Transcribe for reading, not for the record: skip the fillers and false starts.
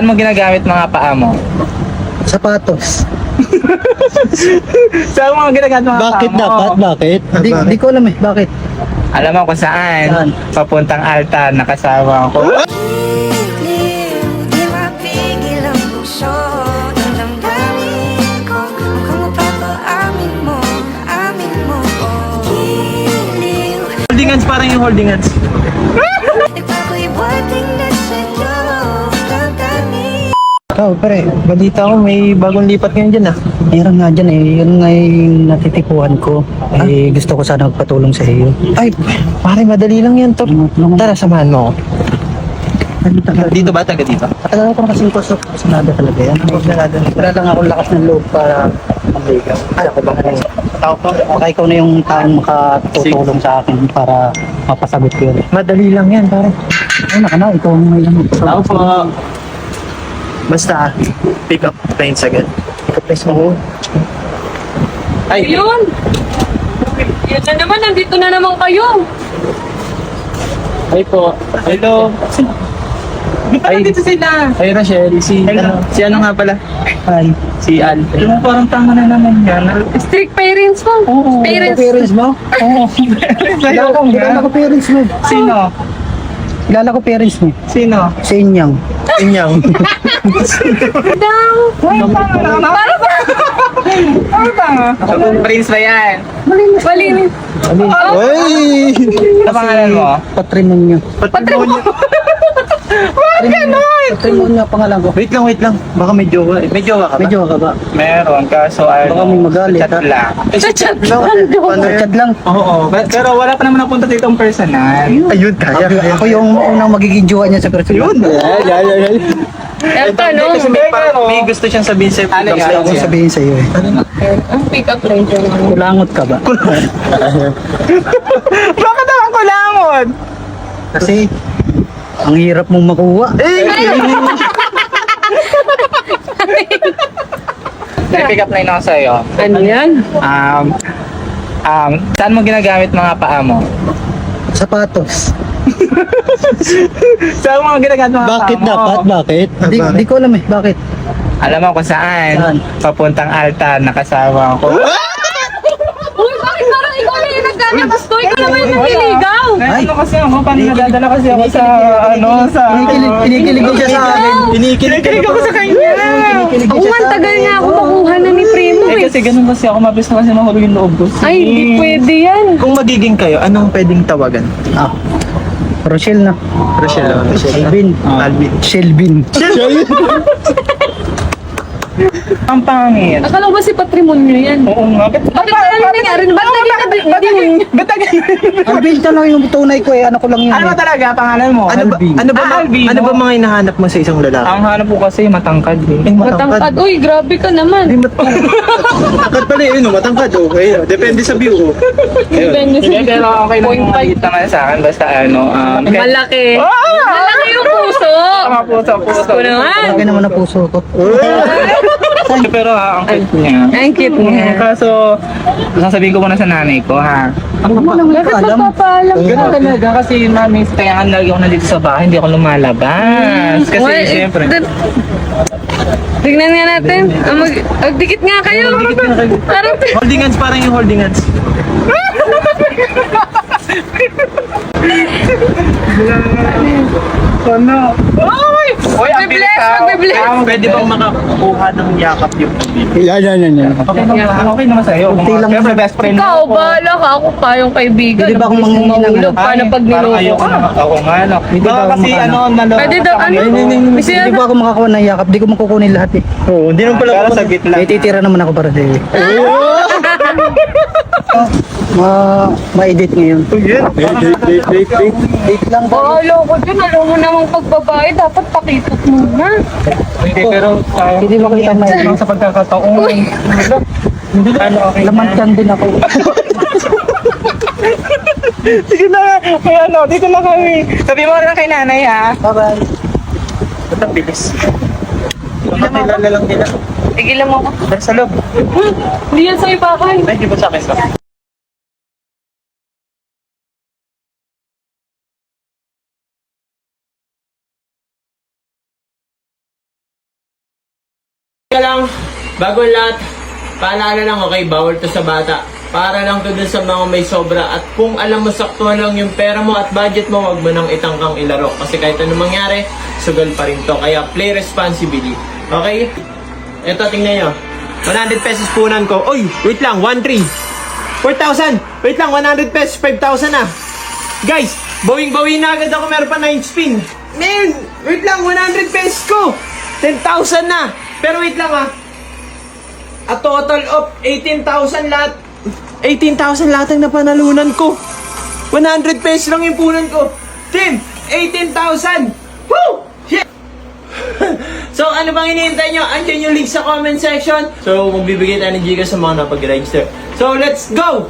mo ginagamit mga paa mo? Sapatos. Saan mo ginagamit mga Bakit paa mo? dapat? Bakit? Di ko alam eh. Bakit? Alam mo kung saan? Saan? Papuntang altar, nakasama ko. Di mapigil ang puso ng damdamin ko. Mukhang mapapaamin mo, amin mo. Giliw, Holding hands, parang yung holding hands. nagpako'y buhating na sa'yo. Damdamin. Ikaw, pre. Balita ko, may bagong lipat ngayon dyan ah. Meron nga dyan eh. Yun nga yung natitikuhan ko. Eh, gusto ko sana magpatulong sa iyo. Ay, pare, madali lang yan to. Tara, samahan mo ako. Dito ba? Taga dito? Matagal ko na kasing kusok. Sanada talaga yan. Wala lang akong lakas ng loob para magligaw. Kala ko bang tao pa? Baka ikaw na yung taong makatutulong sa akin para mapasagot ko yun. Madali lang yan, pare. Ano ka na? Ikaw ang may ano. Tao po. Basta, pick up lines agad. Pick up lines mo. Ay, Yun! Yan na naman, nandito na naman kayo. Ay po. Hello. Ay, dito sila. Ay, Rachel. Si ano nga pala? Hi. Si Al. Yung parang tanga na naman yan. Strict parents mo. Parents. Parents mo? Oo. Kilala ko parents mo. Sino? Kilala ko parents mo. Sino? Sa inyang. Inyang. Dang. Ano tanga? Prince ba yan? Malinis. Uy! Ano pangalan mo? Patrimonyo. Patrimonyo. Bakit ganon? Patrimonyo pangalan ko. Wait lang. Baka may jowa. May jowa ka ba? Medyo ka ba? Meron, kaso ano, Baka may magalit, chat ha? lang. Sa chat Chat lang. Oo, pero wala pa naman napunta dito ang personal. Ayun, kaya. Ako yung unang magiging jowa niya sa personal. Ito, no? Kasi may gusto siyang sabihin sa'yo. Ano yan? Ako sabihin sa iyo eh. Ang pick up line dyan. Kulangot ka ba? Bakit naman kulangon? Kasi ang hirap mong makuha. May pick up line ako sa'yo. Ano yan? Saan mo ginagamit mga paa mo? Sapatos. Saan mo ginagamit mga Bakit paa mo? dapat? Bakit? Di ko alam eh. Bakit? Alam mo kung saan? Saan? Papuntang altar, nakasama ko. Uy, bakit parang ikaw na yung nagkakatas ko? Ikaw naman yung naliligaw. Ay, ano kasi ako? Paano nadadala kasi ako sa, sa... Kinikilig ko siya sa akin. Kinikilig ako sa kanya. Ako man, tagal nga ako makuha na ni Primo Eh eh. kasi ganun kasi ako, mabilis na kasi mahulog yung loob ko. Ay, hindi pwede yan. Kung magiging kayo, anong pwedeng tawagan? Ah. Rochelle na. Rochelle. Alvin. Alvin. Shelvin. Ang pangit. Akala ko ba si patrimonyo yan? Oo nga. Bakit ano nangyari? Ba't naging Ba't Alvin talaga yung tunay ko eh. Ano ko lang yun Ano eh. talaga pangalan mo? Alvin. Alvin. Ano ba mga hinahanap mo sa isang lalaki? Ang hanap ko kasi matangkad eh. matangkad? Uy, grabe ka naman. Matangkad pala yun, matangkad. Okay, depende sa view. Depende Hindi, sa pero okay lang Point yung five. makita nga sa akin. Basta ano, Malaki. Ah! Malaki yung puso. Mga puso. Ko naman. Lagi naman ang puso ko. Pero ang cute niya. Ang cute niya. Kaso, sasabihin ko muna sa nanay ko ha. Ano mo lang Bakit alam? magpapaalam ka? Ganun talaga kasi mami, kaya nga lagi ako nandito sa bahay, hindi ako lumalabas. Kasi Well, siyempre. Tignan nga natin. Magdikit nga kayo. Parang Holding hands, parang yung holding hands. Ano? Oy! Oy, ang bilis ha. Magbibless. Pwede bang makakuha ng yakap yung Yan. Okay naman sa'yo. Kunti lang. Siyempre best friend ikaw, mo. bahala ka. Ako pa yung kaibigan. Pwede ba akong Ang manghingi ng mahulog. ano? Paano pag Parang niloko ayoko ka? na. Oo nga, no. Hindi Baka ba ako kasi makano? ano, Pwede daw, ano? Kasi Hindi ba ako makakuha ng yakap? Di ko makukunin lahat eh. Oo, hindi naman pala Kala ako sa gitna. May titira naman ako para sa iyo. Ma-edit ngayon. Wait lang. Bahala ko dyan. Alam mo namang pagbabae, dapat pakipot muna. Hindi, pero Hindi ba kita may sa pagkakataon. Ano, okay laman na. kan din ako. Sige na, kaya ano, dito na kami. Sabi mo na kay nanay ha. Bye-bye. Ba't ang bilis? Makakilala lang nila. Tigilan mo ako. Dahil sa loob. Hindi yan sa'yo, Pakay. Ay, di ba sa akin? Teka lang, bago ang lahat, paalala lang, okay, bawal to sa bata. Para lang to dun sa mga may sobra. At kung alam mo saktuhan lang yung pera mo at budget mo, wag mo nang itangkang ilaro. Kasi kahit anong mangyari, sugal pa rin to. Kaya play responsibly. Okay? Ito, tingnan nyo. 100 pesos punan ko. Uy, wait lang, 1-3. 4,000. Wait lang, 100 pesos, 5,000 na. Guys, bawing-bawi na agad ako, meron pa 9 spin. Man, wait lang, 100 pesos ko. 10,000 na. Pero wait lang ah. A total of 18,000 lahat. 18,000 lahat ang napanalunan ko. 100 pesos lang yung punan ko. Team, 18,000. Woo! Shit! So, ano bang hinihintay nyo? Andiyan yung link sa comment section. So, magbibigay tayo ng Gcash sa mga napag-register. So, let's go!